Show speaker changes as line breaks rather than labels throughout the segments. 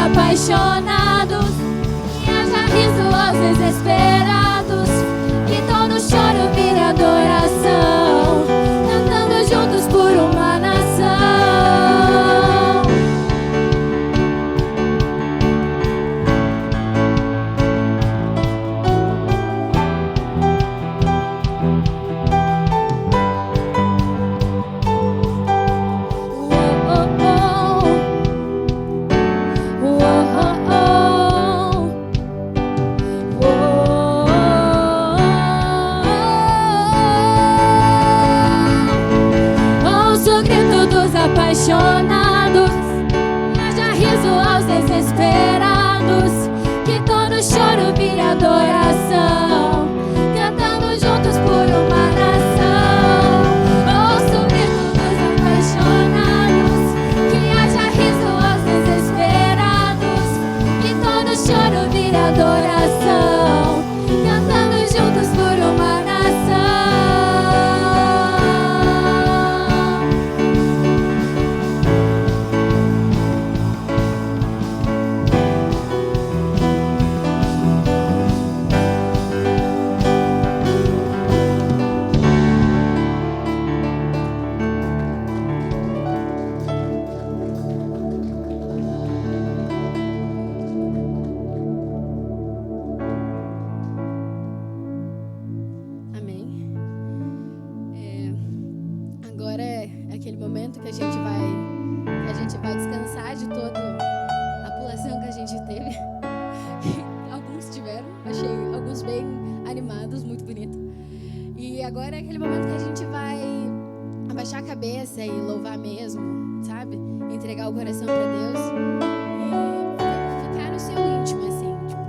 apaixonados, que haja riso aos desesperados, que todo choro vire adoração, cantando juntos por uma nação. Apaixonados, haja riso aos desesperados, que todo choro vire adoração, cantando juntos por uma nação. Ouça o grito dos apaixonados, que haja riso aos desesperados, que todo choro vire adoração, cantando juntos por uma nação. Que a gente vai descansar de toda a pulação que a gente teve. Alguns tiveram, achei alguns bem animados, muito bonito. E agora é aquele momento que a gente vai abaixar a cabeça e louvar mesmo, sabe? Entregar o coração para Deus e ficar no seu íntimo, assim. Tipo,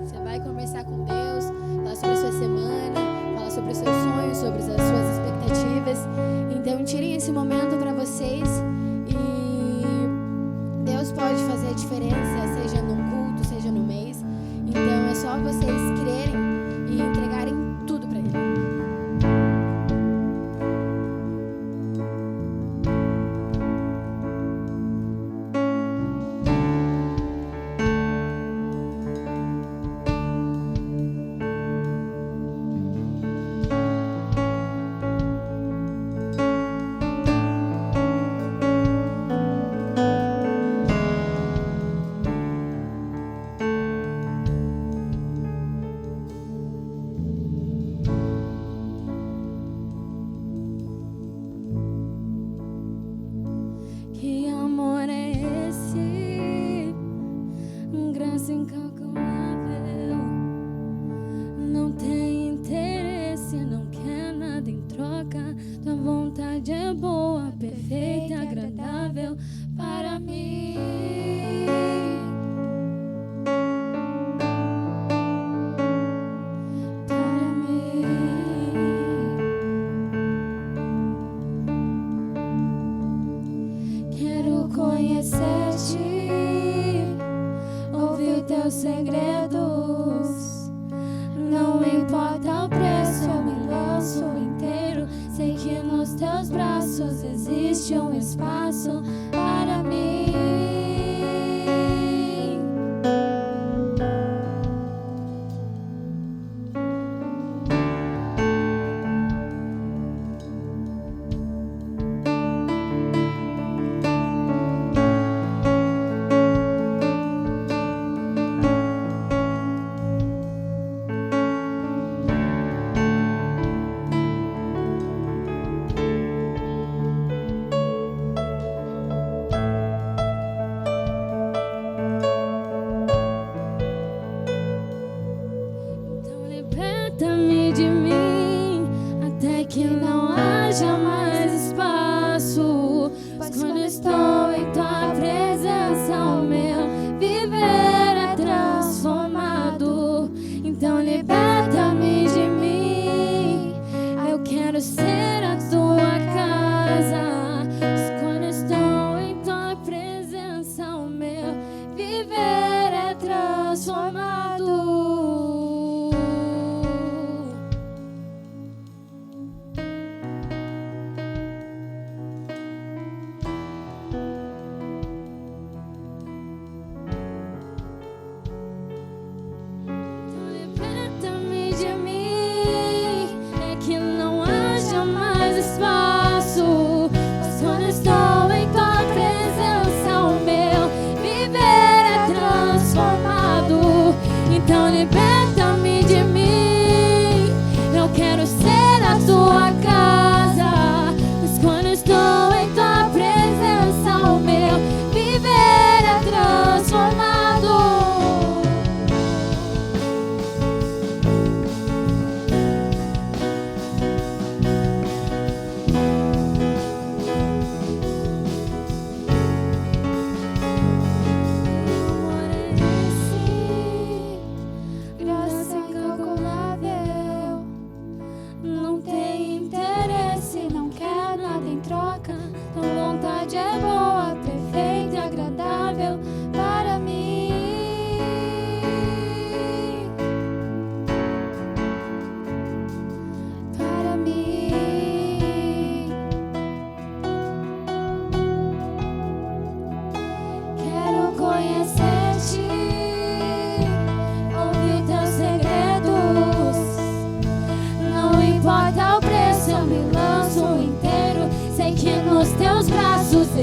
você vai conversar com Deus, falar sobre a sua semana, falar sobre os seus sonhos, sobre as suas expectativas. Então, tirem esse momento para vocês e Deus pode fazer a diferença, seja num culto, seja no mês. Então, é só vocês crerem e entregarem tudo para Ele.
Segredos, não importa o preço, eu me lanço inteiro. Sei que nos teus braços existe um espaço para mim.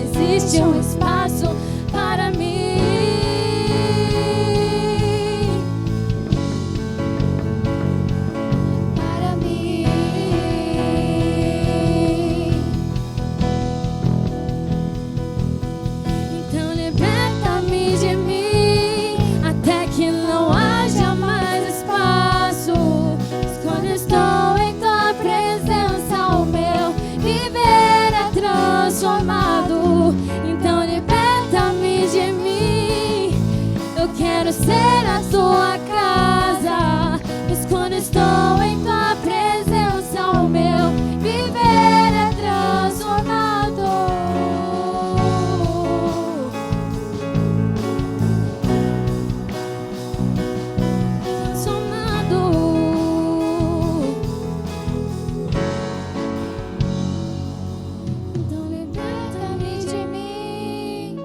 existe um espaço para mim. Para mim. Então liberta-me de mim, até que não haja mais espaço. Quando estou em tua presença, o meu viver é transformado. Então liberta-me de mim, eu quero ser a tua casa. Mas quando estou em tua presença, o meu viver é transformado. Então liberta-me de mim.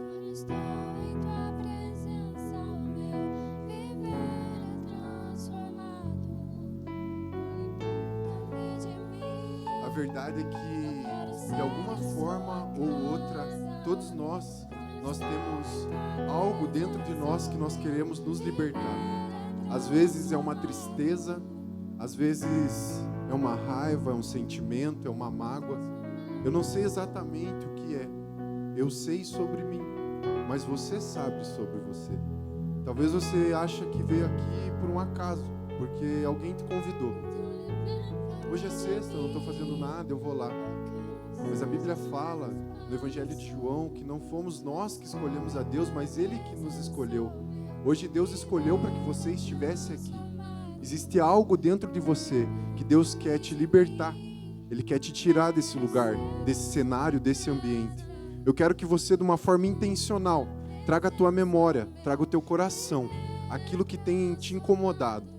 Quando estou em tua presença, o meu viver é transformado. Liberta-me de mim.
A verdade é que, de alguma forma ou outra, todos nós temos algo dentro de nós que nós queremos nos libertar. Às vezes é uma tristeza, às vezes é uma raiva, é um sentimento, é uma mágoa. Eu não sei exatamente o que é. Eu sei sobre mim, mas você sabe sobre você. Talvez você ache que veio aqui por um acaso, porque alguém te convidou. Hoje é sexta, eu não estou fazendo nada, eu vou lá. Mas a Bíblia fala, no Evangelho de João, que não fomos nós que escolhemos a Deus, mas Ele que nos escolheu. Hoje Deus escolheu para que você estivesse aqui. Existe algo dentro de você que Deus quer te libertar. Ele quer te tirar desse lugar, desse cenário, desse ambiente. Eu quero que você, de uma forma intencional, traga a tua memória, traga o teu coração, aquilo que tem te incomodado.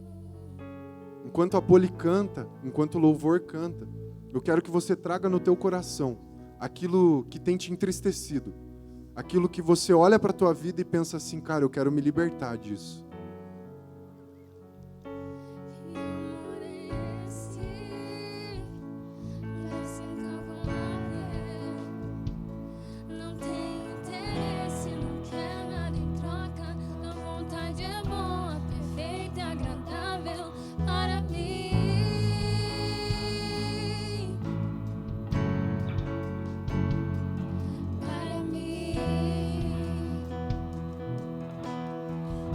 Enquanto a Poli canta, enquanto o louvor canta, eu quero que você traga no teu coração aquilo que tem te entristecido, aquilo que você olha para a tua vida e pensa assim, cara, eu quero me libertar disso.
Não tem interesse, não quer nada em troca. A vontade é boa, perfeita e agradável para mim. Para mim.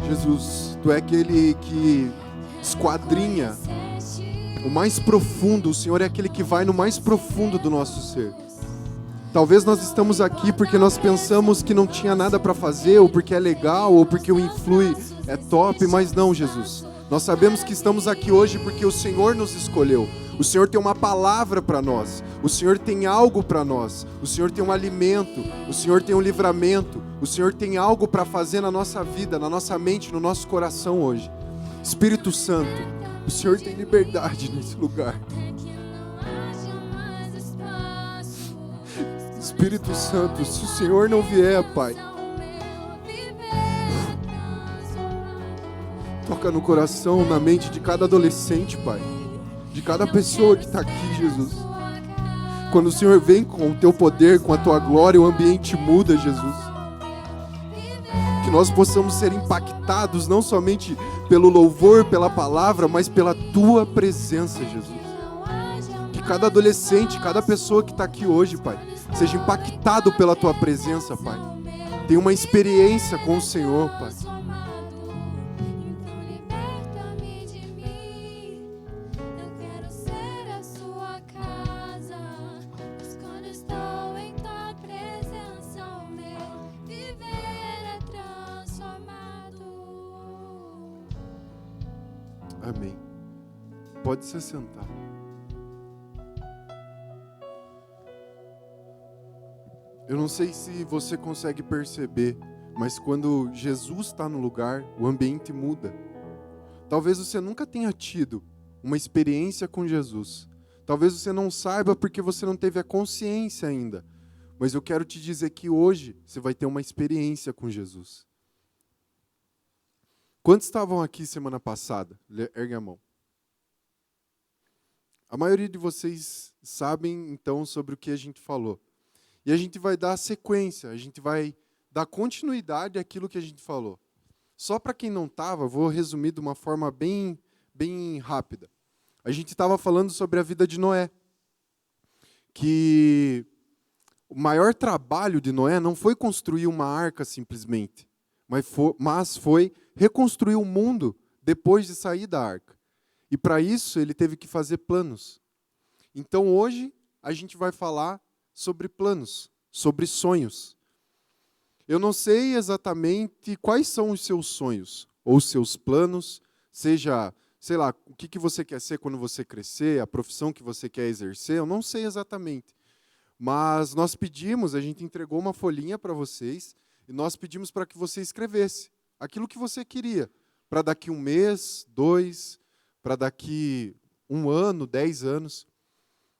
Jesus, Tu é aquele que esquadrinha o mais profundo, o Senhor é aquele que vai no mais profundo do nosso ser. Talvez nós estamos aqui porque nós pensamos que não tinha nada para fazer, ou porque é legal, ou porque o Influi é top, mas não, Jesus. Nós sabemos que estamos aqui hoje porque o Senhor nos escolheu. O Senhor tem uma palavra para nós. O Senhor tem algo para nós. O Senhor tem um alimento. O Senhor tem um livramento. O Senhor tem algo para fazer na nossa vida, na nossa mente, no nosso coração hoje. Espírito Santo, o Senhor tem liberdade nesse lugar. Espírito Santo, se o Senhor não vier, Pai, toca no coração, na mente de cada adolescente, Pai, de cada pessoa que está aqui, Jesus. Quando o Senhor vem com o Teu poder, com a Tua glória, o ambiente muda, Jesus. Que nós possamos ser impactados, não somente pelo louvor, pela palavra, mas pela Tua presença, Jesus. Que cada adolescente, cada pessoa que está aqui hoje, Pai, seja impactado pela Tua presença, Pai. Tenha uma experiência com o Senhor, Pai. Amém. Pode se sentar. Eu não sei se você consegue perceber, mas quando Jesus está no lugar, o ambiente muda. Talvez você nunca tenha tido uma experiência com Jesus. Talvez você não saiba porque você não teve a consciência ainda. Mas eu quero te dizer que hoje você vai ter uma experiência com Jesus. Quantos estavam aqui semana passada? Ergue a mão. A maioria de vocês sabem, então, sobre o que a gente falou. E a gente vai dar sequência, a gente vai dar continuidade àquilo que a gente falou. Só para quem não estava, vou resumir de uma forma bem rápida. A gente estava falando sobre a vida de Noé. Que o maior trabalho de Noé não foi construir uma arca simplesmente, mas foi reconstruir o mundo depois de sair da arca. E para isso ele teve que fazer planos. Então hoje a gente vai falar sobre planos, sobre sonhos. Eu não sei exatamente quais são os seus sonhos ou os seus planos, seja, sei lá, o que você quer ser quando você crescer, a profissão que você quer exercer, eu não sei exatamente. Mas nós pedimos, a gente entregou uma folhinha para vocês, e nós pedimos para que você escrevesse aquilo que você queria, para daqui 1 mês, 2, para daqui 1 ano, 10 anos.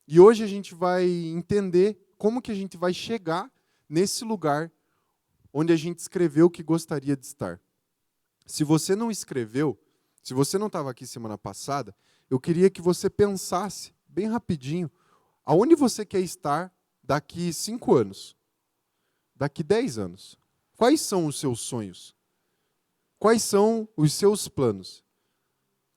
E hoje a gente vai entender como que a gente vai chegar nesse lugar onde a gente escreveu o que gostaria de estar. Se você não escreveu, se você não estava aqui semana passada, eu queria que você pensasse, bem rapidinho, aonde você quer estar daqui 5 anos, daqui 10 anos. Quais são os seus sonhos? Quais são os seus planos?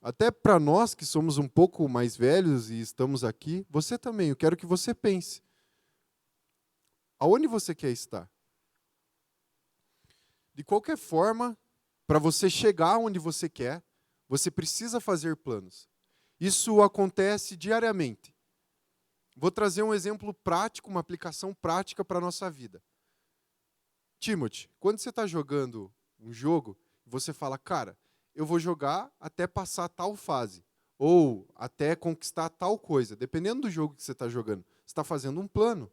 Até para nós que somos um pouco mais velhos e estamos aqui, você também, eu quero que você pense. Aonde você quer estar? De qualquer forma, para você chegar onde você quer, você precisa fazer planos. Isso acontece diariamente. Vou trazer um exemplo prático, uma aplicação prática para a nossa vida. Timothy, quando você está jogando um jogo, você fala, cara, eu vou jogar até passar tal fase, ou até conquistar tal coisa. Dependendo do jogo que você está jogando, você está fazendo um plano.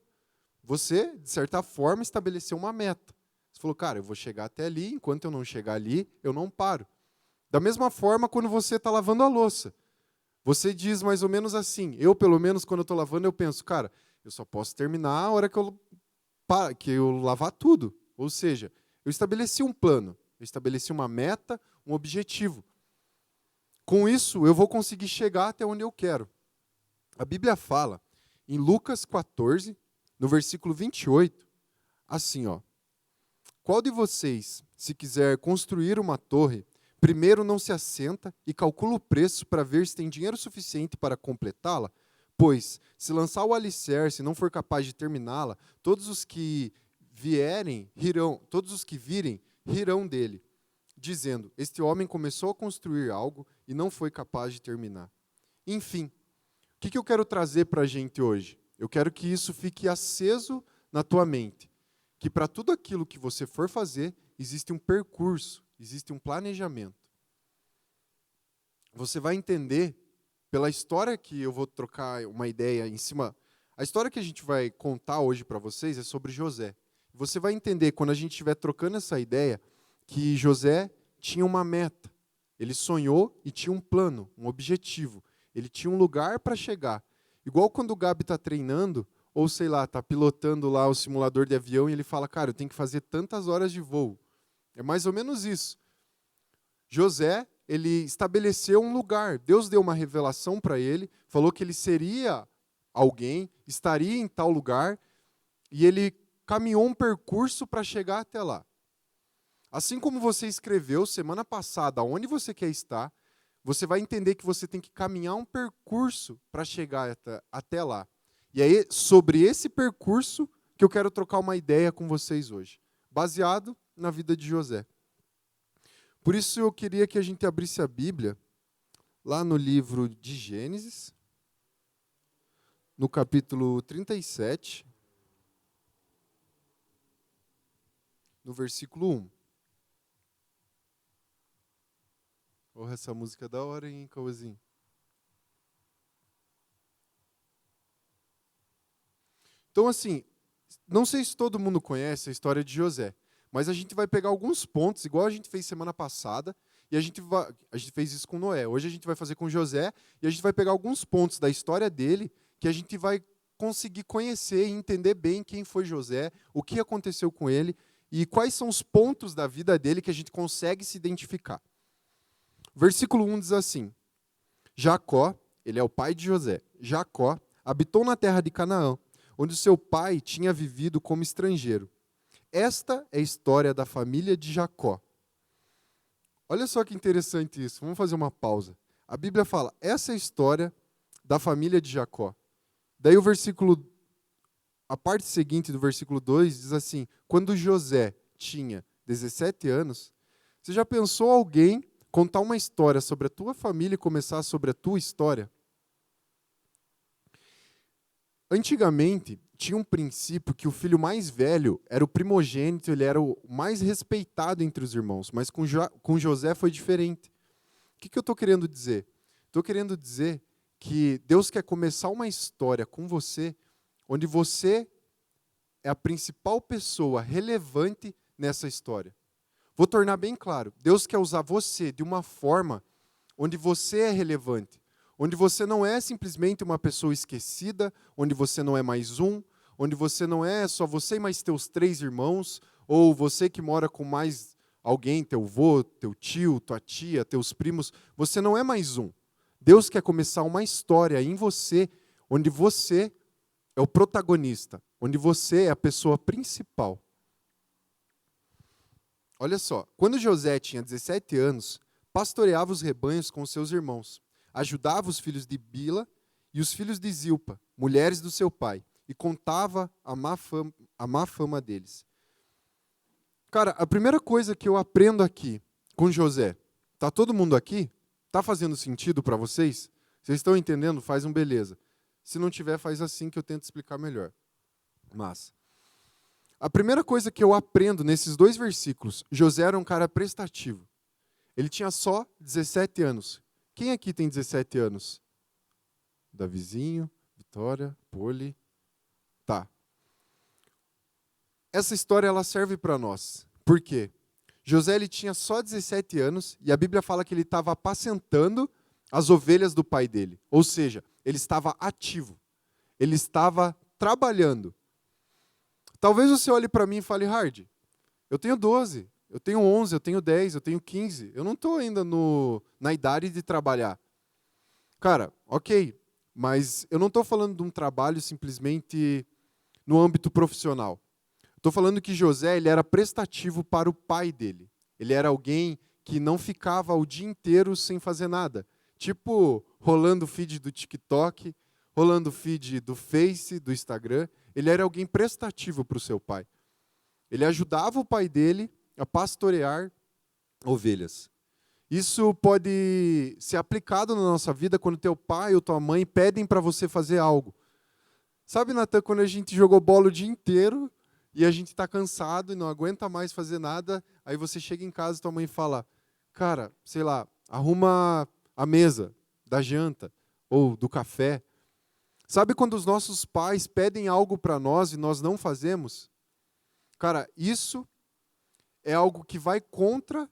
Você, de certa forma, estabeleceu uma meta. Você falou, cara, eu vou chegar até ali, enquanto eu não chegar ali, eu não paro. Da mesma forma, quando você está lavando a louça, você diz mais ou menos assim, eu, pelo menos, quando eu estou lavando, eu penso, cara, eu só posso terminar a hora que eu lavar tudo. Ou seja, eu estabeleci um plano, eu estabeleci uma meta, um objetivo. Com isso, eu vou conseguir chegar até onde eu quero. A Bíblia fala, em Lucas 14, no versículo 28, assim, ó. Qual de vocês, se quiser construir uma torre, primeiro não se assenta e calcula o preço para ver se tem dinheiro suficiente para completá-la? Pois, se lançar o alicerce e não for capaz de terminá-la, todos os que virem rirão dele, dizendo, este homem começou a construir algo e não foi capaz de terminar. Enfim, o que eu quero trazer para a gente hoje? Eu quero que isso fique aceso na tua mente. Que para tudo aquilo que você for fazer, existe um percurso, existe um planejamento. Você vai entender, pela história que eu vou trocar uma ideia em cima... A história que a gente vai contar hoje para vocês é sobre José. Você vai entender, quando a gente estiver trocando essa ideia, que José tinha uma meta. Ele sonhou e tinha um plano, um objetivo. Ele tinha um lugar para chegar. Igual quando o Gabi está treinando, ou sei lá, está pilotando lá o simulador de avião e ele fala, cara, eu tenho que fazer tantas horas de voo. É mais ou menos isso. José, ele estabeleceu um lugar. Deus deu uma revelação para ele, falou que ele seria alguém, estaria em tal lugar, e ele caminhou um percurso para chegar até lá. Assim como você escreveu semana passada onde você quer estar, você vai entender que você tem que caminhar um percurso para chegar até lá. E é sobre esse percurso que eu quero trocar uma ideia com vocês hoje, baseado na vida de José. Por isso eu queria que a gente abrisse a Bíblia lá no livro de Gênesis, no capítulo 37, no versículo 1. Oh, essa música é da hora, hein, Cauãzinho? Então, assim, Não sei se todo mundo conhece a história de José, mas a gente vai pegar alguns pontos, igual a gente fez semana passada, e a gente fez isso com Noé. Hoje a gente vai fazer com José, e a gente vai pegar alguns pontos da história dele, que a gente vai conseguir conhecer e entender bem quem foi José, o que aconteceu com ele, e quais são os pontos da vida dele que a gente consegue se identificar. Versículo 1 diz assim: Jacó, ele é o pai de José, Jacó habitou na terra de Canaã, onde seu pai tinha vivido como estrangeiro. Esta é a história da família de Jacó. Olha só que interessante isso. Vamos fazer uma pausa. A Bíblia fala, essa é a história da família de Jacó. Daí a parte seguinte do versículo 2 diz assim: quando José tinha 17 anos, você já pensou alguém contar uma história sobre a tua família e começar sobre a tua história? Antigamente, tinha um princípio que o filho mais velho era o primogênito, ele era o mais respeitado entre os irmãos, mas com José foi diferente. O que eu estou querendo dizer? Estou querendo dizer que Deus quer começar uma história com você, onde você é a principal pessoa relevante nessa história. Vou tornar bem claro, Deus quer usar você de uma forma onde você é relevante, onde você não é simplesmente uma pessoa esquecida, onde você não é mais um, onde você não é só você e mais teus 3 irmãos, ou você que mora com mais alguém, teu avô, teu tio, tua tia, teus primos, você não é mais um. Deus quer começar uma história em você, onde você é o protagonista, onde você é a pessoa principal. Olha só, quando José tinha 17 anos, pastoreava os rebanhos com seus irmãos, ajudava os filhos de Bila e os filhos de Zilpa, mulheres do seu pai, e contava a má fama deles. Cara, a primeira coisa que eu aprendo aqui com José, tá todo mundo aqui? Tá fazendo sentido para vocês? Vocês estão entendendo? Faz um beleza. Se não tiver, faz assim que eu tento explicar melhor. Mas a primeira coisa que eu aprendo nesses 2 versículos, José era um cara prestativo. Ele tinha só 17 anos. Quem aqui tem 17 anos? Davizinho, Vitória, Poli. Tá. Essa história ela serve para nós. Por quê? José ele tinha só 17 anos e a Bíblia fala que ele estava apacentando as ovelhas do pai dele. Ou seja, ele estava ativo. Ele estava trabalhando. Talvez você olhe para mim e fale, Hard, eu tenho 12, eu tenho 11, eu tenho 10, eu tenho 15. Eu não estou ainda na idade de trabalhar. Cara, ok, mas eu não estou falando de um trabalho simplesmente no âmbito profissional. Estou falando que José ele era prestativo para o pai dele. Ele era alguém que não ficava o dia inteiro sem fazer nada. Tipo, rolando o feed do TikTok, rolando o feed do Face, do Instagram. Ele era alguém prestativo para o seu pai. Ele ajudava o pai dele a pastorear ovelhas. Isso pode ser aplicado na nossa vida quando teu pai ou tua mãe pedem para você fazer algo. Sabe, Natan, quando a gente jogou bola o dia inteiro e a gente está cansado e não aguenta mais fazer nada, aí você chega em casa e tua mãe fala, cara, sei lá, arruma a mesa da janta ou do café. Sabe quando os nossos pais pedem algo para nós e nós não fazemos? Cara, isso é algo que vai contra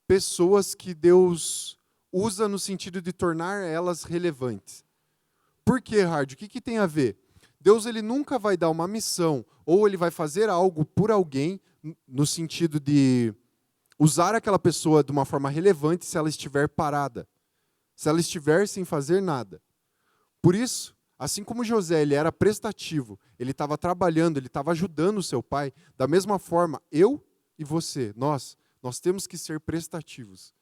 pessoas que Deus usa no sentido de tornar elas relevantes. Por quê, Hard? O que tem a ver? Deus ele nunca vai dar uma missão ou ele vai fazer algo por alguém no sentido de usar aquela pessoa de uma forma relevante se ela estiver parada, se ela estiver sem fazer nada. Por isso, assim como José ele era prestativo, ele estava trabalhando, ele estava ajudando o seu pai, da mesma forma, eu e você, nós temos que ser prestativos.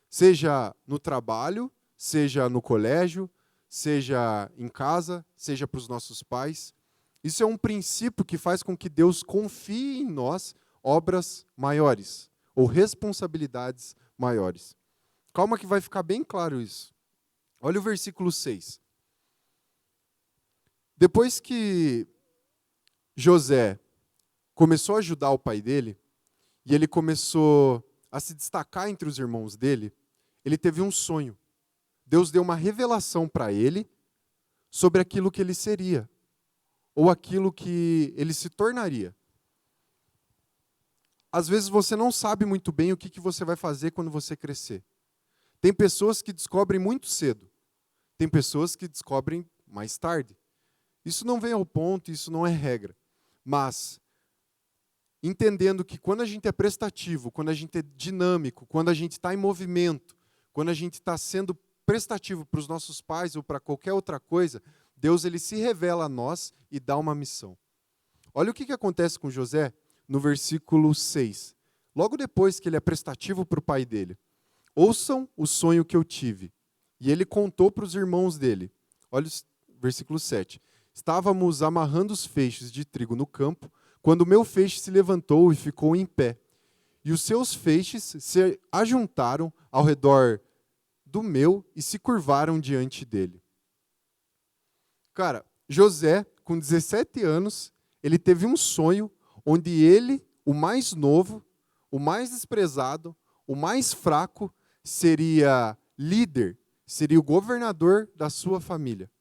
Seja no trabalho, seja no colégio, seja em casa, seja para os nossos pais. Isso é um princípio que faz com que Deus confie em nós obras maiores ou responsabilidades maiores. Calma que vai ficar bem claro isso. Olha o versículo 6. Depois que José começou a ajudar o pai dele, e ele começou a se destacar entre os irmãos dele, ele teve um sonho. Deus deu uma revelação para ele sobre aquilo que ele seria. ou aquilo que ele se tornaria. Às vezes você não sabe muito bem o que você vai fazer quando você crescer. Tem pessoas que descobrem muito cedo. Tem pessoas que descobrem mais tarde. Isso não vem ao ponto, isso não é regra. Mas, entendendo que quando a gente é prestativo, quando a gente é dinâmico, quando a gente está em movimento, quando a gente está sendo prestativo para os nossos pais ou para qualquer outra coisa, Deus ele se revela a nós e dá uma missão. Olha o que acontece com José no versículo 6. Logo depois que ele é prestativo para o pai dele. Ouçam o sonho que eu tive. E ele contou para os irmãos dele. Olha o versículo 7. Estávamos amarrando os feixes de trigo no campo, quando o meu feixe se levantou e ficou em pé. E os seus feixes se ajuntaram ao redor do meu e se curvaram diante dele. Cara, José, com 17 anos, ele teve um sonho onde ele, o mais novo, o mais desprezado, o mais fraco, seria líder, seria o governador da sua família.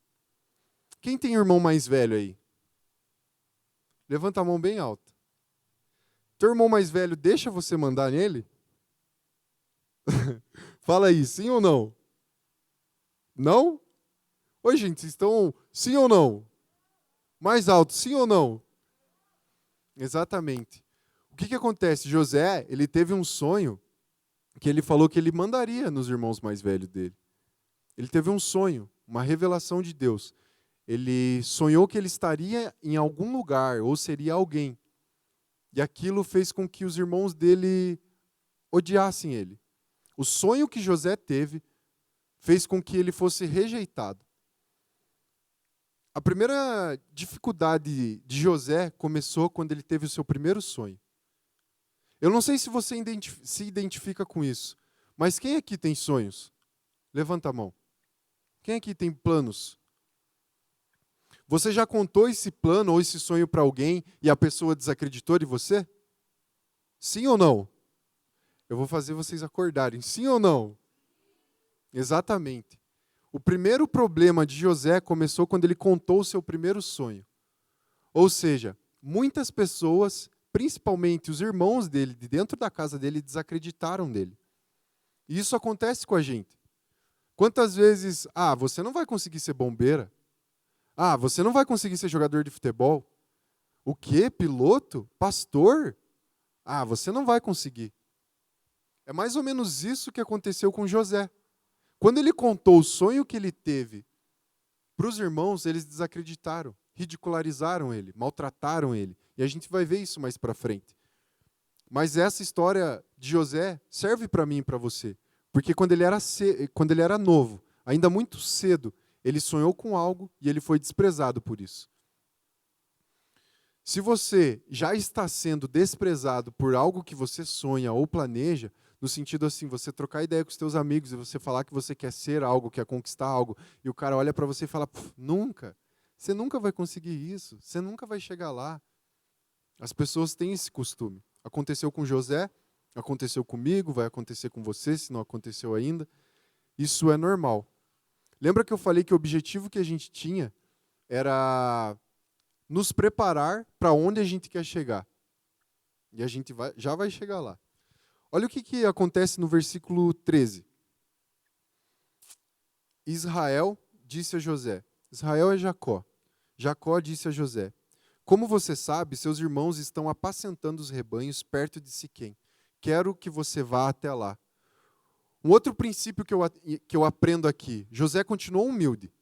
Quem tem irmão mais velho aí? Levanta a mão bem alta. Teu irmão mais velho deixa você mandar nele? Fala aí, sim ou não? Não? Oi, gente, vocês estão sim ou não? Mais alto, sim ou não? Exatamente. O que acontece? José, ele teve um sonho que ele falou que ele mandaria nos irmãos mais velhos dele. Ele teve um sonho, uma revelação de Deus. Ele sonhou que ele estaria em algum lugar, ou seria alguém. E aquilo fez com que os irmãos dele odiassem ele. O sonho que José teve fez com que ele fosse rejeitado. A primeira dificuldade de José começou quando ele teve o seu primeiro sonho. Eu não sei se você se identifica com isso, mas quem aqui tem sonhos? Levanta a mão. Quem aqui tem planos? Você já contou esse plano ou esse sonho para alguém e a pessoa desacreditou de você? Sim ou não? Eu vou fazer vocês acordarem. Sim ou não? Exatamente. O primeiro problema de José começou quando ele contou o seu primeiro sonho. Ou seja, muitas pessoas, principalmente os irmãos dele, de dentro da casa dele, desacreditaram dele. E isso acontece com a gente. Quantas vezes, você não vai conseguir ser bombeira? Você não vai conseguir ser jogador de futebol? O quê? Piloto? Pastor? Você não vai conseguir. É mais ou menos isso que aconteceu com José. Quando ele contou o sonho que ele teve para os irmãos, eles desacreditaram, ridicularizaram ele, maltrataram ele. E a gente vai ver isso mais para frente. Mas essa história de José serve para mim e para você. Porque quando ele era novo, ainda muito cedo, ele sonhou com algo e ele foi desprezado por isso. Se você já está sendo desprezado por algo que você sonha ou planeja, no sentido assim, você trocar ideia com os teus amigos e você falar que você quer ser algo, quer conquistar algo, e o cara olha para você e fala, nunca, você nunca vai conseguir isso, você nunca vai chegar lá. As pessoas têm esse costume. Aconteceu com José, aconteceu comigo, vai acontecer com você, se não aconteceu ainda. Isso é normal. Lembra que eu falei que o objetivo que a gente tinha era nos preparar para onde a gente quer chegar. E a gente já vai chegar lá. Olha o que acontece no versículo 13. Israel disse a José. Israel é Jacó. Jacó disse a José. Como você sabe, seus irmãos estão apacentando os rebanhos perto de Siquém. Quero que você vá até lá. Um outro princípio que eu aprendo aqui. José continuou humilde.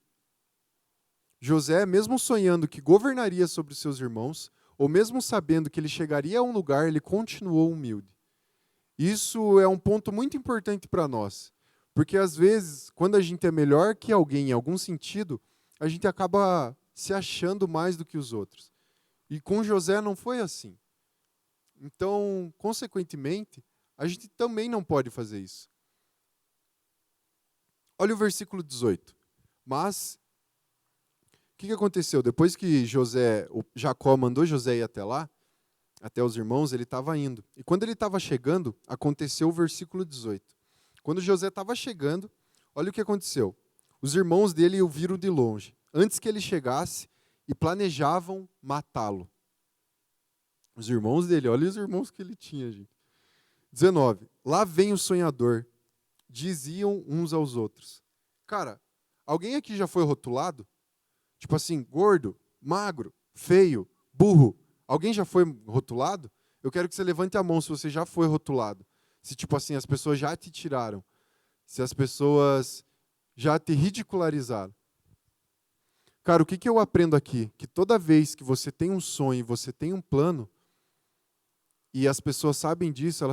José, mesmo sonhando que governaria sobre os seus irmãos, ou mesmo sabendo que ele chegaria a um lugar, ele continuou humilde. Isso é um ponto muito importante para nós. Porque, às vezes, quando a gente é melhor que alguém em algum sentido, a gente acaba se achando mais do que os outros. E com José não foi assim. Então, consequentemente, a gente também não pode fazer isso. Olha o versículo 18. Mas, o que aconteceu? Depois que Jacó mandou José ir até lá, até os irmãos, ele estava indo. E quando ele estava chegando, aconteceu o versículo 18. Quando José estava chegando, olha o que aconteceu. Os irmãos dele o viram de longe. Antes que ele chegasse, e planejavam matá-lo. Os irmãos dele, olha os irmãos que ele tinha, gente. 19. Lá vem o sonhador, diziam uns aos outros. Cara, alguém aqui já foi rotulado? Tipo assim, gordo, magro, feio, burro. Alguém já foi rotulado? Eu quero que você levante a mão se você já foi rotulado. Se, tipo assim, as pessoas já te tiraram. Se as pessoas já te ridicularizaram. Cara, o que eu aprendo aqui? Que toda vez que você tem um sonho, você tem um plano, e as pessoas sabem disso,